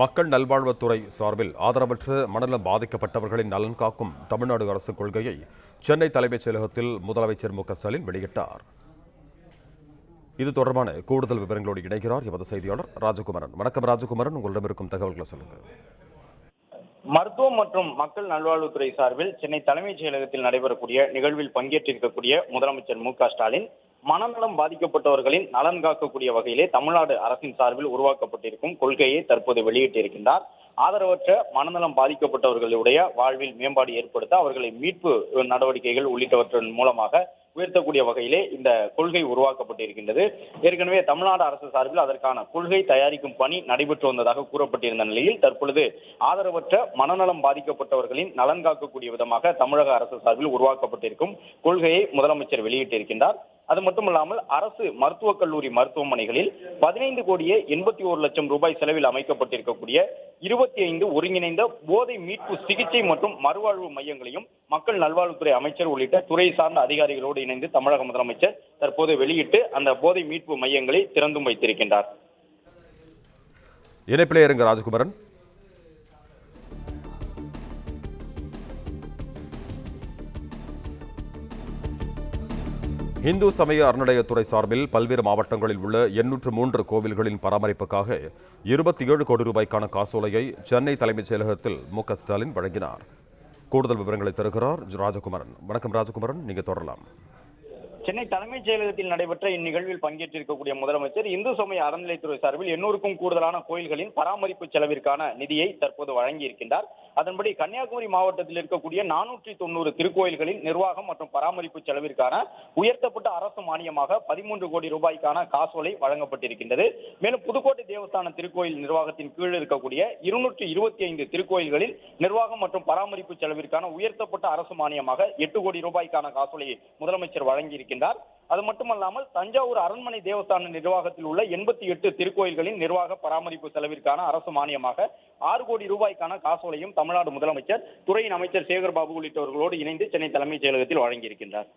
மக்கள் நல்வாழ்வுத்துறை சார்பில் ஆதரவற்ற மனநலம் பாதிக்கப்பட்டவர்களின் நலன் காக்கும் தமிழ்நாடு அரசு கொள்கையை சென்னை தலைமைச் செயலகத்தில் முதலமைச்சர் மு.க.ஸ்டாலின் வெளியிட்டார். இது தொடர்பான கூடுதல் விவரங்களோடு இணைகிறார் எமது செய்தியாளர் ராஜகுமரன். வணக்கம் ராஜகுமரன், உங்களிடம் இருக்கும் தகவல்களை சொல்லுங்கள். மருத்துவம் மற்றும் மக்கள் நல்வாழ்வுத்துறை சார்பில் சென்னை தலைமைச் செயலகத்தில் நடைபெறக்கூடிய நிகழ்வில் பங்கேற்றிருக்கக்கூடிய முதலமைச்சர் மு.க.ஸ்டாலின் மனநலம் பாதிக்கப்பட்டவர்களின் நலன் காக்கக்கூடிய வகையிலே தமிழ்நாடு அரசின் சார்பில் உருவாக்கப்பட்டிருக்கும் கொள்கையை தற்போது வெளியிட்டிருக்கின்றார். ஆதரவற்ற மனநலம் பாதிக்கப்பட்டவர்களுடைய வாழ்வில் மேம்பாடு ஏற்படுத்த அவர்களை மீட்பு நடவடிக்கைகள் உள்ளிட்டவற்றின் மூலமாக உயர்த்தக்கூடிய வகையிலே இந்த கொள்கை உருவாக்கப்பட்டிருக்கின்றது. ஏற்கனவே தமிழ்நாடு அரசு சார்பில் அதற்கான கொள்கை தயாரிக்கும் பணி நடைபெற்று வந்ததாக கூறப்பட்டிருந்த நிலையில் தற்பொழுது ஆதரவற்ற மனநலம் பாதிக்கப்பட்டவர்களின் நலன் காக்கக்கூடிய விதமாக தமிழக அரசு சார்பில் உருவாக்கப்பட்டிருக்கும் கொள்கையை முதலமைச்சர் வெளியிட்டிருக்கின்றார். அது மட்டுமல்லாமல் அரசு மருத்துவக் கல்லூரி மருத்துவமனைகளில் 15 கோடியே 81 லட்சம் ரூபாய் செலவில் அமைக்கப்பட்டிருக்கக்கூடிய 25 ஒருங்கிணைந்த போதை மீட்பு சிகிச்சை மற்றும் மறுவாழ்வு மையங்களையும் மக்கள் நல்வாழ்வுத்துறை அமைச்சர் உள்ளிட்ட துறை சார்ந்த அதிகாரிகளோடு இணைந்து தமிழக முதலமைச்சர் தற்போது வெளியிட்டு அந்த போதை மீட்பு மையங்களை திறந்தும் வைத்திருக்கின்றார். இணைப்பிலே இருங்க ராஜகுமரன். இந்து சமய அறநிலையத்துறை சார்பில் பல்வேறு மாவட்டங்களில் உள்ள 803 கோவில்களின் பராமரிப்புக்காக 27 கோடி ரூபாய்க்கான காசோலையை சென்னை தலைமைச் செயலகத்தில் மு.க.ஸ்டாலின் வழங்கினார். கூடுதல் விவரங்களை தருகிறார் ராஜகுமரன். வணக்கம் ராஜகுமரன், நீங்க தொடரலாம். சென்னை தலைமைச் செயலகத்தில் நடைபெற்ற இந்நிகழ்வில் பங்கேற்றிருக்கக்கூடிய முதலமைச்சர் இந்து சமய அறநிலையத்துறை சார்பில் 800க்கும் கூடுதலான கோயில்களின் பராமரிப்பு செலவிற்கான நிதியை தற்போது வழங்கியிருக்கின்றார். அதன்படி கன்னியாகுமரி மாவட்டத்தில் இருக்கக்கூடிய 490 திருக்கோயில்களின் நிர்வாகம் மற்றும் பராமரிப்பு செலவிற்கான உயர்த்தப்பட்ட அரசு மானியமாக 13 கோடி ரூபாய்க்கான காசோலை வழங்கப்பட்டிருக்கின்றது. மேலும் புதுக்கோட்டை தேவஸ்தான திருக்கோயில் நிர்வாகத்தின் கீழ் இருக்கக்கூடிய 225 திருக்கோயில்களில் நிர்வாகம் மற்றும் பராமரிப்பு செலவிற்கான உயர்த்தப்பட்ட அரசு மானியமாக 8 கோடி ரூபாய்க்கான காசோலையை முதலமைச்சர் வழங்கியிருக்கிறார். அது மட்டுமல்லாமல் தஞ்சாவூர் அரண்மனை தேவஸ்தான நிர்வாகத்தில் உள்ள 88 திருக்கோயில்களின் நிர்வாக பராமரிப்பு செலவிற்கான அரசு மானியமாக 6 கோடி ரூபாய்க்கான காசோலையும் தமிழ்நாடு முதலமைச்சர் துறையின் அமைச்சர் சேகர் பாபு உள்ளிட்டவர்களோடு இணைந்து சென்னை தலைமைச் செயலகத்தில் வழங்கியிருக்கின்றார்.